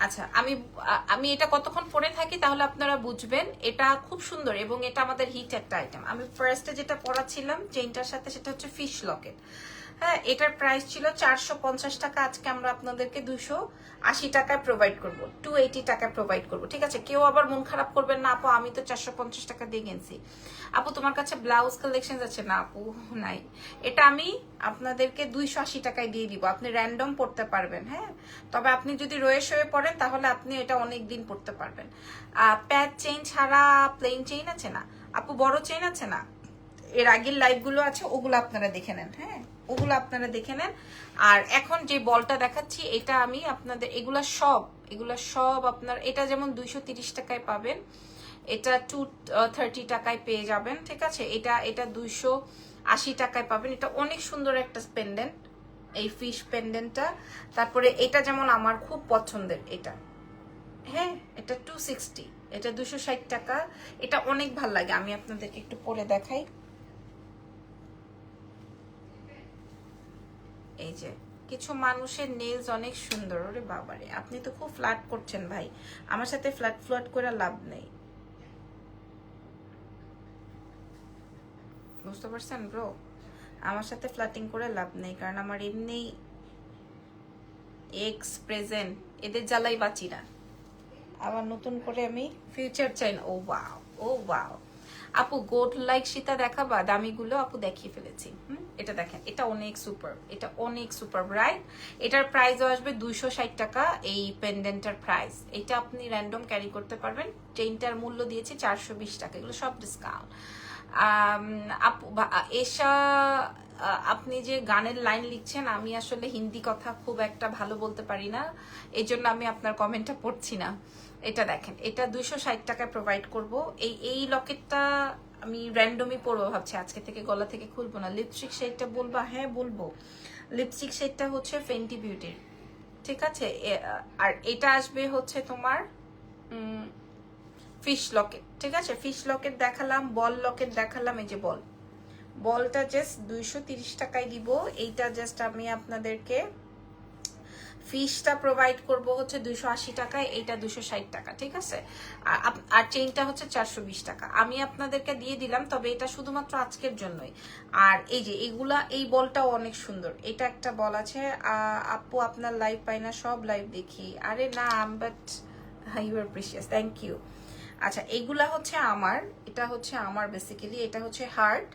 S1: আচ্ছা, আমি এটা কতক্ষণ পরে থাকি তাহলে আপনারা বুঝবেন। এটা খুব সুন্দর এবং এটা আমাদের হিট একটা আইটেম। আমি ফার্স্টে যেটা পরাছিলাম চেইনটার সাথে, সেটা হচ্ছে ফিশ লকেট। হ্যাঁ, এটার প্রাইস ছিল 450 টাকা, আজকে আমরা আপনাদেরকে 280 টাকায় প্রোভাইড করব, 280 টাকায় প্রোভাইড করব। ঠিক আছে, কেউ আবার মন খারাপ করবেন না আপু, আমি তো 450 টাকা দিয়ে কিনছি। আপু তোমার কাছে ব্লাউজ কালেকশন আছে না? আপু নাই, এটা আমি আপনাদেরকে 280 টাকায় দিয়ে দিব, আপনি র্যান্ডম পড়তে পারবেন। হ্যাঁ, তবে আপনি যদি রয়ে শয়ে পড়েন তাহলে আপনি এটা অনেক দিন পড়তে পারবেন। প্যাচ চেইন ছাড়া প্লেন চেইন আছে না আপু, বড় চেইন আছে না, এর আগের লাইভগুলো আছে, ওগুলো আপনারা দেখে নেন। হ্যাঁ, ওগুলো আপনারা দেখে নেন। আর এখন যে বলটা দেখাচ্ছি, এটা আমি আপনাদের এগুলা সব আপনার, এটা যেমন 230 টাকায় পাবেন, এটা 230 টাকায় পেয়ে যাবেন। ঠিক আছে, এটা 280 টাকায় পাবেন। এটা অনেক সুন্দর একটা পেন্ডেন্ট, এই ফিশ পেন্ডেন্টটা। তারপরে এটা যেমন আমার খুব পছন্দের, এটা হ্যাঁ, এটা 260, এটা 260 টাকা। এটা অনেক ভাল লাগে, আমি আপনাদেরকে একটু পরে দেখাই। এই যে, কিছু মানুষের নেলস অনেক সুন্দর। ওরে বাবারে, আপনি তো খুব ফ্ল্যাট করছেন ভাই, আমার সাথে ফ্ল্যাট করে লাভ নেই, বুঝতে পারছেন ব্রো? আমার সাথে ফ্ল্যাটিং করে লাভ নেই, কারণ আমার এমনি এক্স প্রেজেন্ট এদের জ্বালাই বাঁচি না। আবার নতুন করে আমি ফিউচার চাই না। ও ওয়াও, ও ওয়াও আপু, গোল্ড লাইক সীতা দেখাবা? দামিগুলো আপু দেখিয়ে ফেলেছি। এটা দেখেন, এটা অনেক সুপার, এটা অনেক সুপার রাইট। এটার প্রাইসও আসবে 260 টাকা। এই পেন্ডেন্টার প্রাইস, এটা আপনি র্যান্ডম ক্যারি করতে পারবেন। চেইনটার মূল্য দিয়েছি 420 টাকা, এগুলো সব ডিসকাউন্ট। আপু এসা, আপনি যে গানের লাইন লিখছেন, আমি আসলে হিন্দি কথা খুব একটা ভালো বলতে পারি না, এই জন্য আমি আপনার কমেন্টটা পড়ছি না। এটা দেখেন, এটা 260 টাকায় প্রোভাইড করব। এই লকেটটা আমি র্যান্ডমই পরবো ভাবছি, আজকে থেকে গলা থেকে খুলবো না। লিপস্টিক শেডটা বলবা? হ্যাঁ বলবো। লিপস্টিক শেডটা হচ্ছে ফেন্টি বিউটির। ঠিক আছে, আর এটা আসবে হচ্ছে তোমার ফিশ লকেট। ঠিক আছে, ফিশ লকেট দেখালাম, বল লকেট দেখালাম। এই যে বলটা জাস্ট 230 টাকায় দিব। এইটা জাস্ট আমি আপনাদেরকে ফিশটা প্রোভাইড করব হচ্ছে 280 টাকায়, এইটা 260 টাকা। ঠিক আছে, আর চেইনটা হচ্ছে 420 টাকা। আমি আপনাদেরকে দিয়ে দিলাম, তবে এটা শুধুমাত্র আজকের জন্যই। আর এই যে এগুলা, এই বলটাও অনেক সুন্দর। এটা একটা বল আছে। আপু আপনার লাইভ পাই না, সব লাইভ দেখি। আরে না, but you are precious, thank you. আচ্ছা, এগুলা হচ্ছে আমার, এটা হচ্ছে আমার বেসিক্যালি, এটা হচ্ছে হার্ট,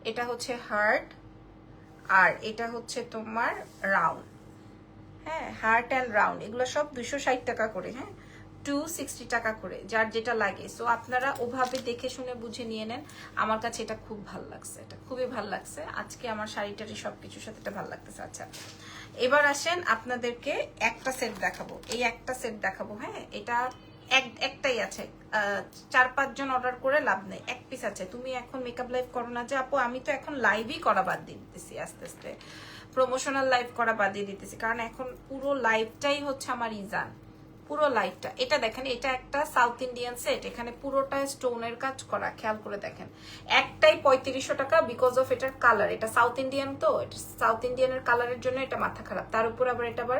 S1: এটা হচ্ছে হার্ট, আর এটা হচ্ছে তোমার রাউন্ড। হ্যাঁ, হার্ট অ্যান্ড রাউন্ড, এগুলো সব 260 টাকা করে। হ্যাঁ, 260 টাকা করে, যার যেটা লাগে। সো আপনারা ওভাবে দেখে শুনে বুঝে নিয়ে নেন। আমার কাছে এটা খুব ভাল লাগছে, এটা খুবই ভাল লাগছে। আজকে আমার শাড়িটারি সবকিছুর সাথে এটা ভাল লাগতেছে। আচ্ছা, এবার আসেন আপনাদেরকে একটা সেট দেখাবো, এই একটা সেট দেখাবো। হ্যাঁ, এটা একটাই আছে, 4-5 জন অর্ডার করে লাভ নেই, এক পিস আছে। তুমি এখন মেকআপ লাইভ করো না যে আপু? আমি তো এখন লাইভই করা বাদ দিয়ে দিতেছি, আস্তে আস্তে প্রমোশনাল লাইভ করা বাদ দিয়ে দিতেছি, কারণ এখন পুরো লাইভটাই হচ্ছে আমার ইজান, পুরো লাইভটা। এটা দেখেন, এটা একটা সাউথ ইন্ডিয়ান সেট, এখানে পুরোটা স্টোনের কাজ করা, খেয়াল করে দেখেন। একটাই 3500 টাকা, বিকজ অফ এটার কালার, এটা সাউথ ইন্ডিয়ান, তো এটা সাউথ ইন্ডিয়ানের কালারের জন্য এটা মাথা খারাপ, তার উপর আবার এটা আবার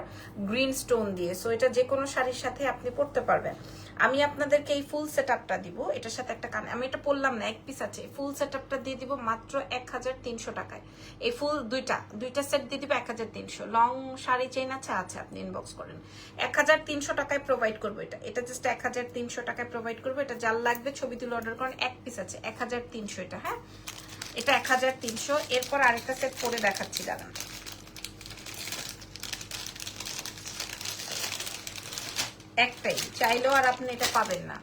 S1: গ্রিন স্টোন দিয়ে, সো এটা যে কোনো শাড়ির সাথে আপনি পরতে পারবেন। আমি আপনাদেরকে এই ফুল সেট আপটা দিব, এটার সাথে একটা কানে, আমি এটা পরলাম না, এক পিস আছে, ফুল সেট আপটা দিয়ে দিব মাত্র 1300 টাকায়। এই ফুল দুইটা সেট দিয়ে দিব 1300। লং শাড়ি চেইন আছে, আচ্ছা আপনি ইনবক্স করেন, 1300 টাকায় প্রোভাইড করবো। এটা জাস্ট 1300 টাকায় প্রোভাইড করবো। এটা যার লাগবে ছবি তুলে অর্ডার করেন, এক পিস আছে 1300 এটা, হ্যাঁ এটা 1300। এরপর আরেকটা সেট পরে দেখাচ্ছি, দাঁড়ান। একটাই, চাইলেও আর আপনি এটা পাবেন না।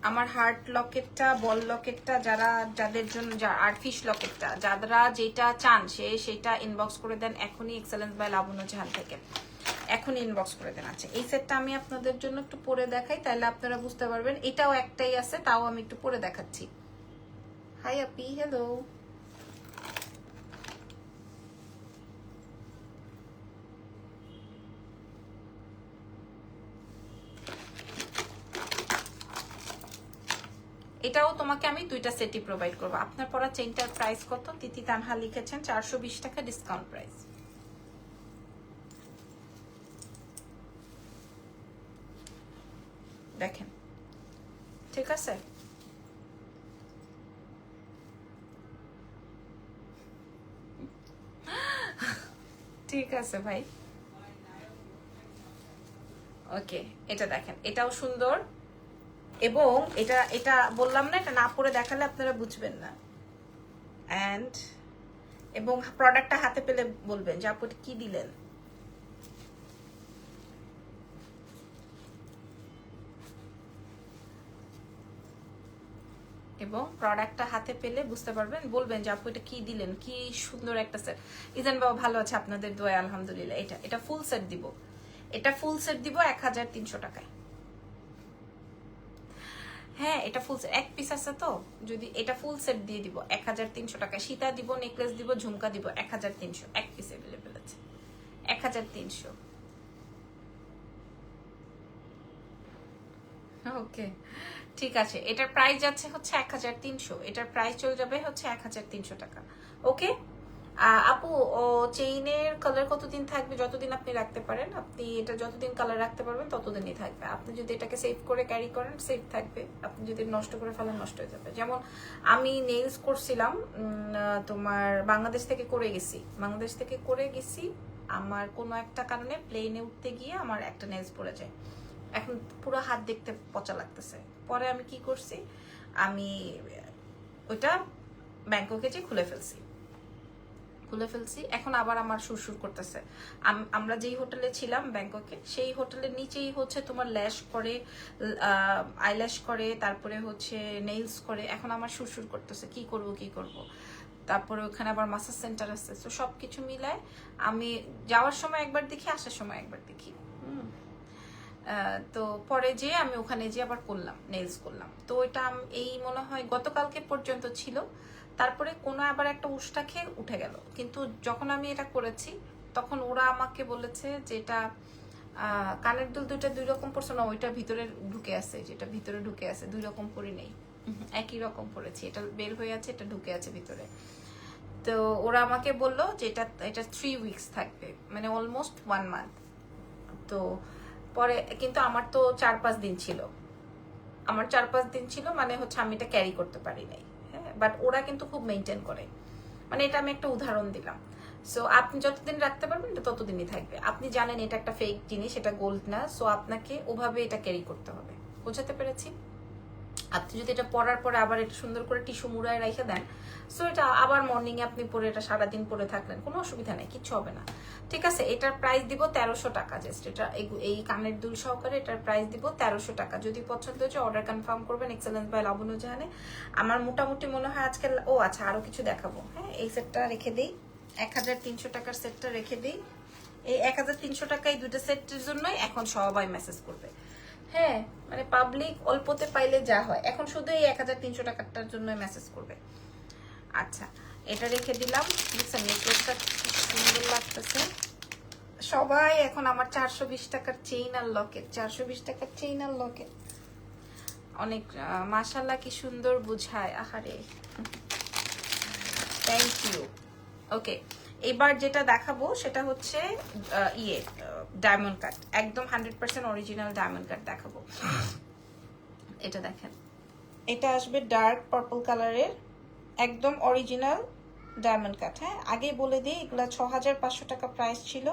S1: আমার হার্ট লকেটটা, বল লকেটটা, যাদের জন্য, আর ফিশ লকেটটা, যারা যেটা চান সেটা ইনবক্স করে দেন এখনই, এক্সেলেন্স বাই লাবণ্য জাহান থেকে এখনই ইনবক্স করে দেন। আচ্ছা এই সেটটা আমি আপনাদের জন্য একটু পরে দেখাই, তাহলে আপনারা বুঝতে পারবেন। এটাও একটাই আছে, তাও আমি একটু পরে দেখাচ্ছি। হাই আপি, হ্যালো। এটাও তোমাকে আমি দুইটা সেটই প্রোভাইড করবো। আপনার পরা চেইনটার প্রাইস কত? তিথি তানহা লিখেছেন 420 টাকা ডিসকাউন্ট প্রাইস। দেখেন, ঠিক আছে। ঠিক আছে ভাই, ওকে। এটা দেখেন, এটাও সুন্দর, এবং এটা বললাম না, এটা না পরে দেখালে আপনারা বুঝবেন না। অ্যান্ড এবং প্রোডাক্টটা হাতে পেলে বলবেন যে আপু কি দিলেন। এবং প্রোডাক্টটা হাতে পেলে বুঝতে পারবেন, বলবেন যে আপু এটা কি দিলেন, কি সুন্দর একটা সেট। ইজান বাবা ভালো আছে আপনাদের দোয়া, আলহামদুলিল্লাহ। এটা ফুল সেট দিব, এটা ফুল সেট দিব 1300 টাকায়। হ্যাঁ এটা ফুল সেট, এক পিস আছে তো, যদি এটা ফুল সেট দিয়ে দিব 1300 টাকায়। সীতা দিব, নেকলেস দিব, ঝুমকা দিব 1300, এক পিস অ্যাভেলেবেল আছে 1300। ওকে ঠিক আছে, এটার প্রাইস যাচ্ছে হচ্ছে 1300, এটার প্রাইস চলে যাবে হচ্ছে 1300 টাকা। ওকে আপু, ও চেইনের কালার কতদিন থাকবে? যতদিন আপনি রাখতে পারেন, আপনি এটা যতদিন কালার রাখতে পারবেন ততদিনই থাকবে। আপনি যদি এটাকে সেভ করে ক্যারি করেন সেভ থাকবে, আপনি যদি নষ্ট করে ফেলেন নষ্ট হয়ে যাবে। যেমন আমি নেইলস করছিলাম, তোমার বাংলাদেশ থেকে করে গেছি, আমার কোনো একটা কারণে প্লেনে উঠতে গিয়ে আমার একটা নেইলস পড়ে যায়, এখন পুরো হাত দেখতে পচা লাগতেছে। পরে আমি কি করছি, আমি ওইটা ব্যাংককে যে খুলে ফেলছি। এখন আবার আমার সুরসুর করতেছে। আমরা যেই হোটেলে ছিলাম ব্যাংককে, সেই হোটেলের নিচেই হচ্ছে তোমার ল্যাশ করে, আইল্যাশ করে, তারপরে হচ্ছে নেইলস করে। এখন আমার সুরসুর করতেছে, কি করব। তারপরে ওখানে আবার মাসাজ সেন্টার আছে, তো সবকিছু মিলায় আমি যাওয়ার সময় একবার দেখি, আসার সময় একবার দেখি। তো পরে যে আমি ওখানে যে আবার করলাম, নেইলস করলাম। তো ওইটা এই মনে হয় গতকালকে পর্যন্ত ছিল, তারপরে কোনো আবার একটা উষ্টা খেয়ে উঠে গেল। কিন্তু যখন আমি এটা করেছি তখন ওরা আমাকে বলেছে যে এটা কানের দুল দুইটা দুই রকম পড়ছে না, ওইটা ভিতরে ঢুকে আছে, যেটা ভিতরে ঢুকে আছে, দুই রকম পরি নেই, একই রকম পড়েছি। এটা বের হয়ে আছে, এটা ঢুকে আছে ভিতরে। তো ওরা আমাকে বললো যে এটা 3 উইকস থাকবে, মানে অলমোস্ট 1 মান্থ। তো পরে কিন্তু আমার তো 4-5 দিন ছিল, মানে হচ্ছে আমি এটা ক্যারি করতে পারি নাই। হ্যাঁ, বাট ওরা কিন্তু খুব মেনটেন করে, মানে এটা আমি একটা উদাহরণ দিলাম। সো আপনি যতদিন রাখতে পারবেন এটা ততদিনই থাকবে। আপনি জানেন এটা একটা ফেক জিনিস, এটা গোল্ড না, সো আপনাকে ওভাবে এটা ক্যারি করতে হবে। বোঝাতে পেরেছি? আপনি যদি এটা পরার পরে আবার এটা সুন্দর করে টিস্যু মুড়ায় রেখে দেন, সো এটা আবার মর্নিং এ আপনি পরে এটা সারাদিন পরে থাকলেন, কোনো অসুবিধা নেই, কিচ্ছু হবে না। ঠিক আছে, এটার প্রাইস দিব 1300 টাকা। জাস্ট এটা এই কানের দুল সহকারে এটার প্রাইস দিব 1300 টাকা। যদি পছন্দ হচ্ছে অর্ডার কনফার্ম করবেন এক্সেলেন্স বাই লাবণ্য জাহানে। আমার মোটামুটি মনে হয় আজকে, ও আচ্ছা আরো কিছু দেখাবো। হ্যাঁ, এই সেটটা রেখে দিই, 1300 টাকার সেটটা রেখে দিই। এই 1300 টাকা এই দুটো সেটের জন্যই এখন সবাই মেসেজ করবে। হ্যাঁ, মানে পাবলিক অল্পতে পাইলে যা হয়, এখন শুধু এই 1300 টাকাটার জন্য মেসেজ করবে। আচ্ছা, এটা রেখে দিলাম। বুঝছেন, নেকলেসটা সুন্দর লাগতেছে। সবাই এখন আমার 420 টাকার চেইন আর লকেট, 420 টাকার চেইন আর লকেট অনেক মাশাআল্লাহ, কি সুন্দর বুঝায়, আহারে থ্যাংক ইউ। ওকে, এবার যেটা দেখাবো সেটা হচ্ছে ডায়মন্ড কাট, একদম 100% অরিজিনাল ডায়মন্ড কাট দেখাবো। এটা দেখেন, এটা আসবে ডার্ক পার্পল কালারের, একদম অরিজিনাল ডায়মন্ড কাট। হ্যাঁ, আগে বলে দিই এগুলা 6500 টাকা প্রাইস ছিল।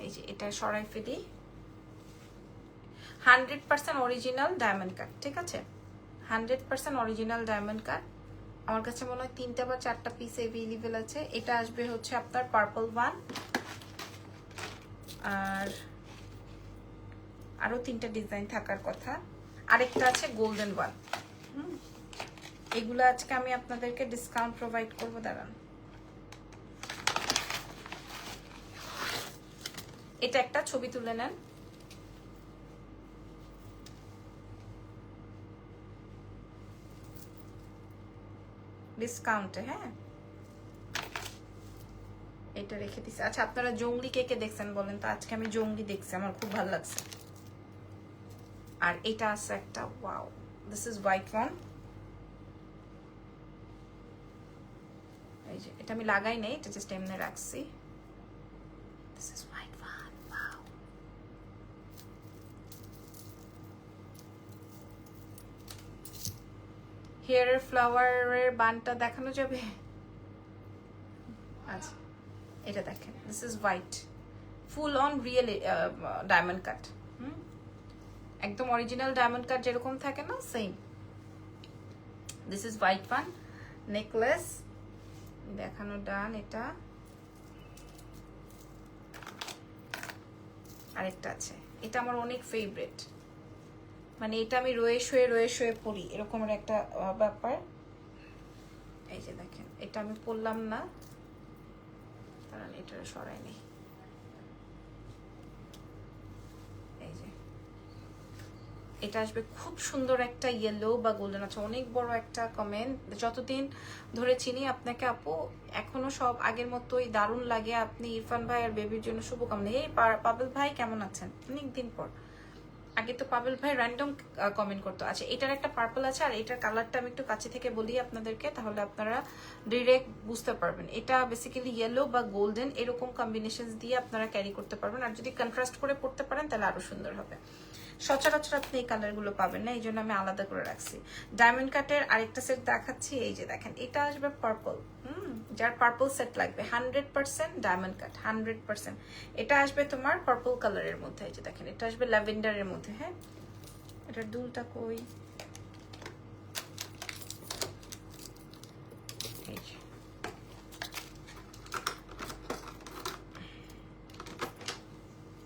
S1: এই যে এটা সরাই ফেলি, 100% অরিজিনাল ডায়মন্ড কাট। ঠিক আছে, 100% অরিজিনাল ডায়মন্ড কাট। আমার কাছে মনে হয় 3টা বা 4টা পিস অ্যাভেলেবেল আছে। এটা আসবে হচ্ছে আপনার পার্পল ওয়ান, আর আরো 3টা ডিজাইন থাকার কথা, আরেকটা আছে গোল্ডেন ওয়ান। এগুলো আজকে আমি আপনাদেরকে ডিসকাউন্ট প্রোভাইড করবো, দাঁড়ান। এটা একটা ছবি তুলে নেন। ডিসকাউন্টে, হ্যাঁ, এটা রেখে দিছি। আচ্ছা, আপনারা জঙ্গলি কে কে দেখছেন বলেন তো? আজকে আমি জঙ্গলি দেখছি, আমার খুব ভালো লাগছে। আর এটা আছে একটা, wow, this is white one. এই যে এটা আমি লাগাই নাই, এটা জাস্ট এমনি রাখছি। This is white one, wow. হেয়ারের ফ্লাওয়ারের বানটা দেখানো যাবে? আচ্ছা, এটা দেখেন, this is white, full on real diamond cut. একদম অরিজিনাল ডায়মন্ড কাট যেরকম থাকে না, same. This is white one necklace, দেখানো ডান। এটা আরেকটা আছে, এটা আমার অনেক ফেভারিট, মানে এটা আমি রয়ে শুয়ে পড়ি, এরকমের একটা ব্যাপার। এই যে দেখেন, এটা আমি পরলাম না, কারণ এটা সরাই নেই। এই যে এটা আসবে খুব সুন্দর একটা ইয়েলো বা গোল্ডেন। আছে অনেক বড় একটা কমেন্ট, যতদিন ধরে চিনি আপনাকে আপু এখনো সব আগের মতোই দারুণ লাগে। আপনি ইরফান ভাই আর বেবির জন্য শুভকামনা। এই পাবেল ভাই কেমন আছেন? অনেকদিন পর। আগে তো পাবেল ভাই র্যান্ডম কমেন্ট করতো। আচ্ছা, এটার একটা পার্পল আছে, আর এটার কালারটা আমি একটু কাছে থেকে বলি আপনাদেরকে, তাহলে আপনারা ডিরেক্ট বুঝতে পারবেন। এটা বেসিক্যালি ইয়েলো বা গোল্ডেন এরকম কম্বিনেশন দিয়ে আপনারা ক্যারি করতে পারবেন, আর যদি কন্ট্রাস্ট করে পড়তে পারেন তাহলে আরো সুন্দর হবে। সচরাচর আপনি এই কালারগুলো পাবেন না, এই জন্য আমি আলাদা করে রাখছি। ডায়মন্ড কাটের আরেকটা সেট দেখাচ্ছি, এই যে দেখেন, এটা আসবে পার্পল। যার পার্পল সেট লাগবে, 100% ডায়মন্ড কাট, 100%। এটা আসবে তোমার পার্পল কালারের মধ্যে, এই যে দেখেন, এটা আসবে ল্যাভেন্ডারের মধ্যে। হ্যাঁ, এটার দুলটা কই?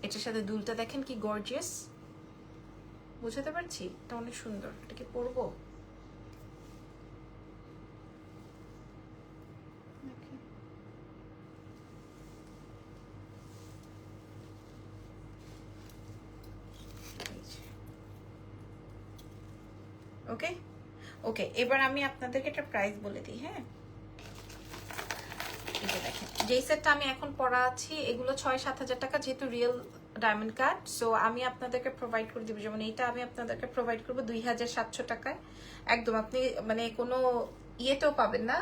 S1: এটার সাথে দুলটা দেখেন কি গর্জিয়াস, বুঝতে পারছি? এটা অনেক সুন্দর। এটা কি পরবো? ওকে ওকে, এবার আমি আপনাদেরকে একটা প্রাইস বলে দিই। হ্যাঁ, এটা দেখেন, যেই সেটটা আমি এখন পরা আছি এগুলো 6-7 হাজার টাকা, যেহেতু রিয়েল ডায়মন্ড কাট, সো আমি আপনাদেরকে প্রোভাইড করে দিব। যেমন এইটা আমি আপনাদেরকে প্রোভাইড করবো 2700 টাকায়। একদম আপনি মানে কোনো ইয়েতেও পাবেন না,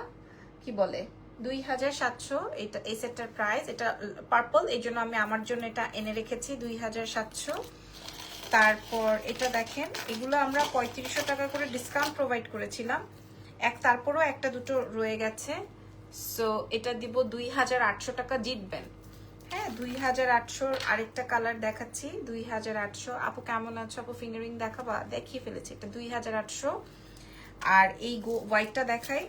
S1: কি বলে, 2700। এটা এই সেটটার প্রাইস, এটা পার্পল, এই জন্য আমি আমার জন্য এটা এনে রেখেছি 2700। তারপর এটা দেখেন, এগুলো আমরা 3500 টাকা করে ডিসকাউন্ট প্রোভাইড করেছিলাম, তারপরও একটা দুটো রয়ে গেছে, সো এটা দিব 2800 টাকা, জিতবেন। হ্যাঁ 2800 আরেকটা কালার দেখাচ্ছি 2800। আপু কেমন আছো আপু? ফিঙ্গারিং দেখাবা? দেখিয়ে ফেলেছি এটা 2800। আর এই হোয়াইটটা দেখাই,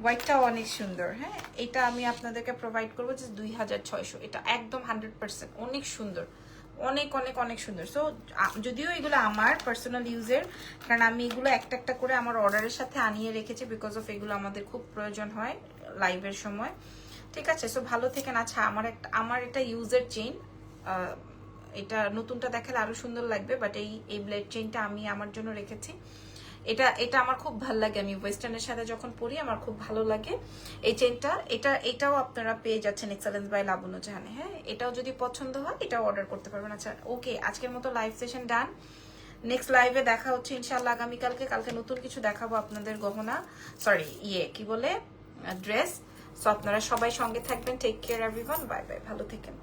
S1: হোয়াইটটাও অনেক সুন্দর। হ্যাঁ এটা আমি আপনাদেরকে প্রোভাইড করবো যে 2600। এটা একদম 100% অনেক সুন্দর, অনেক অনেক অনেক সুন্দর। সো যদিও এগুলো আমার পার্সোনাল ইউজের, কারণ আমি এগুলো একটা একটা করে আমার অর্ডারের সাথে আনিয়ে রেখেছি, বিকজ অফ এগুলো আমাদের খুব প্রয়োজন হয় লাইভের সময়। ঠিক আছে, সো ভালো থেকেন। আচ্ছা আমার এটা ইউজের চেইন, এটা নতুনটা দেখালে আরো সুন্দর লাগবে, বাট এই ব্লেড চেইনটা আমি আমার জন্য রেখেছি। এটা আমার খুব ভালো লাগে, আমি ওয়েস্টার্নের সাথে যখন পরি আমার খুব ভালো লাগে এই চেইনটা। এটাও আপনারা পেয়ে যাচ্ছেন এক্সেলেন্স বাই লাবণ্য জাহানে। হ্যাঁ এটাও যদি পছন্দ হয় এটাও অর্ডার করতে পারবেন। আচ্ছা ওকে, আজকের মতো লাইভ সেশন ডান। নেক্সট লাইভে দেখা হচ্ছে ইনশাআল্লাহ আগামীকালকে। কালকে নতুন কিছু দেখাবো আপনাদের, গহনা, সরি কি বলে, ড্রেস। সো আপনারা সবাই সঙ্গে থাকবেন। Take care everyone, bye bye, ভালো থাকেন।